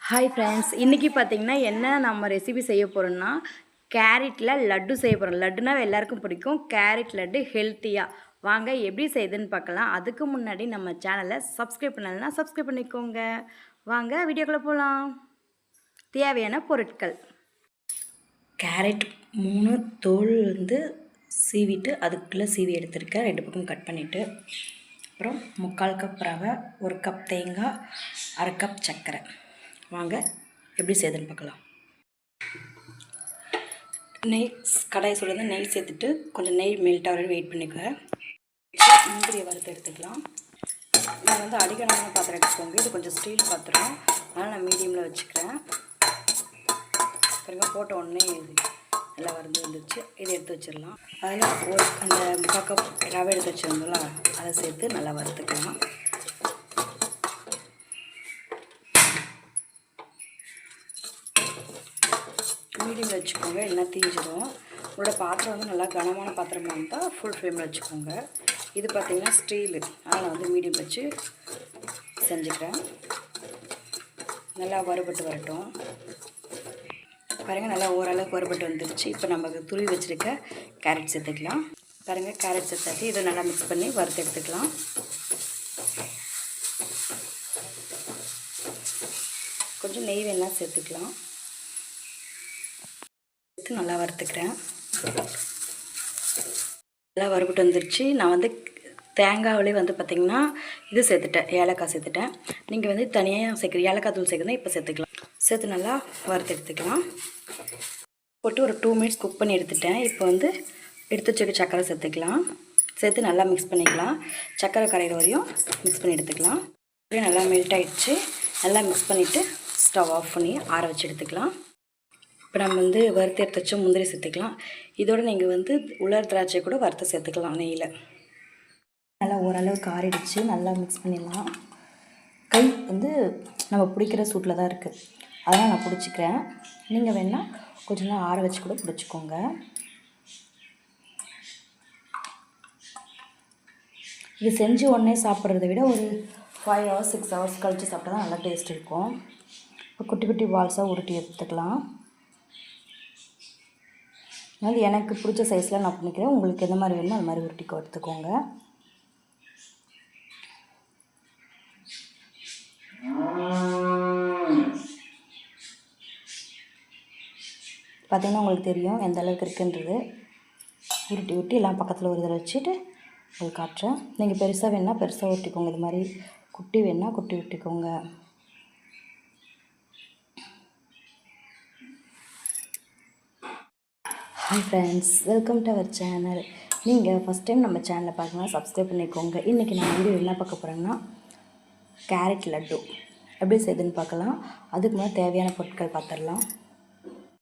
Hi friends, இன்றைக்கி பார்த்திங்கன்னா என்ன நம்ம ரெசிபி செய்ய போகிறோம்னா கேரட்டில் லட்டு செய்ய போகிறோம். லட்டுனா எல்லாருக்கும் பிடிக்கும். கேரட் லட்டு ஹெல்த்தியாக வாங்க எப்படி செய்யுதுன்னு பார்க்கலாம். அதுக்கு முன்னாடி நம்ம சேனலை சப்ஸ்கிரைப் பண்ணலைன்னா சப்ஸ்கிரைப் பண்ணிக்கோங்க. வாங்க வீடியோக்குள்ளே போகலாம். தேவையான பொருட்கள்: கேரட் 3 தோல் சீவிட்டு அதுக்குள்ளே சீவி எடுத்துருக்கேன், 2 பக்கம் கட் பண்ணிவிட்டு. அப்புறம் 3/4 கப் ரவை, 1 கப் தேங்காய், 1/2 கப் சர்க்கரை. வாங்க எப்படி செய்யுதுன்னு பார்க்கலாம். நெய் கடாயை சுடுறது, நெய் சேர்த்துட்டு கொஞ்சம் நெய் மெல்ட் ஆகிற வெயிட் பண்ணிக்குவேன். முந்திரியை வறுத்து எடுத்துக்கலாம். நான் அடிக்கணமான பாத்திரம் எடுத்துக்கோங்க. இது கொஞ்சம் ஸ்டீல் பாத்திரம், அதனால் நான் மீடியமில் வச்சுக்கிறேன். பாருங்க, போட்ட உடனே நல்லா வறுந்து வந்துடுச்சு. இதை எடுத்து வச்சிடலாம். அதில் அந்த 3/4 கப் ரவை எடுத்து வச்சுருந்தோம்ல, அதை சேர்த்து நல்லா வறுத்துக்கலாம். மீடியமில் வச்சுக்கோங்க, இல்லைன்னா தீஞ்சிடும். உங்களோட பாத்திரம் நல்லா கனமான பாத்திரமாக இருந்தால் ஃபுல் ஃப்ளேமில் வச்சுக்கோங்க. இது பார்த்திங்கன்னா ஸ்டீலு, அதனால் மீடியம் வச்சு செஞ்சுக்கிறேன். நல்லா வறுபட்டு வரட்டும். பாருங்கள், நல்லா ஓரளவுக்கு வறுபட்டு வந்துடுச்சு. இப்போ நம்ம துருவி வச்சுருக்க கேரட் சேர்த்துக்கலாம். பாருங்கள், கேரட் சேர்த்தாச்சு. இதை நல்லா மிக்ஸ் பண்ணி வறுத்து எடுத்துக்கலாம். கொஞ்சம் நெய் வேணா சேர்த்துக்கலாம். நல்லா வறுத்துக்கிறேன். நல்லா வறுபட்டு வந்துடுச்சு. நான் தேங்காவிலே பார்த்திங்கன்னா இது சேர்த்துட்டேன், ஏலக்காய் சேர்த்துட்டேன். நீங்கள் தனியாக சேர்க்குற ஏலக்காய் தூள் சேர்க்குறதா இப்போ சேர்த்துக்கலாம். சேர்த்து நல்லா வறுத்து எடுத்துக்கலாம். போட்டு ஒரு 2 மினிட்ஸ் குக் பண்ணி எடுத்துட்டேன். இப்போ எடுத்து வச்சுக்க சர்க்கரை சேர்த்துக்கலாம். சேர்த்து நல்லா மிக்ஸ் பண்ணிக்கலாம். சர்க்கரை கரையிற வரையும் மிக்ஸ் பண்ணி எடுத்துக்கலாம். நல்லா மெல்ட் ஆகிடுச்சு. நல்லா மிக்ஸ் பண்ணிவிட்டு ஸ்டவ் ஆஃப் பண்ணி ஆற வச்சு எடுத்துக்கலாம். இப்போ நம்ம வறுத்து எடுத்து வச்ச முந்திரி சேர்த்துக்கலாம். இதோடு நீங்கள் உலர் திராட்சை கூட வறுத்து சேர்த்துக்கலாம் நெய்யில். நல்லா ஓரளவுக்கு ஆறிடுச்சு. நல்லா மிக்ஸ் பண்ணிடலாம். கை நம்ம பிடிக்கிற சூட்டில் தான் இருக்குது, அதனால் நான் பிடிச்சிக்கிறேன். நீங்கள் வேணால் கொஞ்சம் நேரம் ஆற வச்சு கூட பிடிச்சிக்கோங்க. இது செஞ்சு உடனே சாப்பிட்றத விட ஒரு 5 hours 6 hours கழித்து சாப்பிட்டா தான் நல்லா டேஸ்ட் இருக்கும். இப்போ குட்டி குட்டி பால்ஸாக உருட்டி எடுத்துக்கலாம். எனக்கு பிடிச்ச சைஸில் நான் பண்ணிக்கிறேன். உங்களுக்கு எந்த மாதிரி வேணுமோ அது மாதிரி உருட்டிக்கோ எடுத்துக்கோங்க. பார்த்திங்கன்னா உங்களுக்கு தெரியும் எந்த அளவுக்கு இருக்குன்றது. உருட்டி உருட்டி எல்லாம் பக்கத்தில் ஒரு இதில் வச்சுட்டு உங்களுக்கு காட்டுறேன். நீங்கள் பெருசாக வேணால் பெருசாக உருட்டிக்கோங்க. இது மாதிரி குட்டி வேணால் குட்டி உருட்டிக்கோங்க. Hi friends, welcome to our channel. நீங்கள் ஃபஸ்ட் டைம் நம்ம சேனலை பார்க்கணும், சப்ஸ்கிரைப் பண்ணிக்கோங்க. இன்றைக்கி நான் என்ன பார்க்க போகிறேன்னா கேரட் லட்டு எப்படி செய்யுதுன்னு பார்க்கலாம். அதுக்கு முன்னாடி தேவையான பொருட்கள் பார்த்துடலாம்.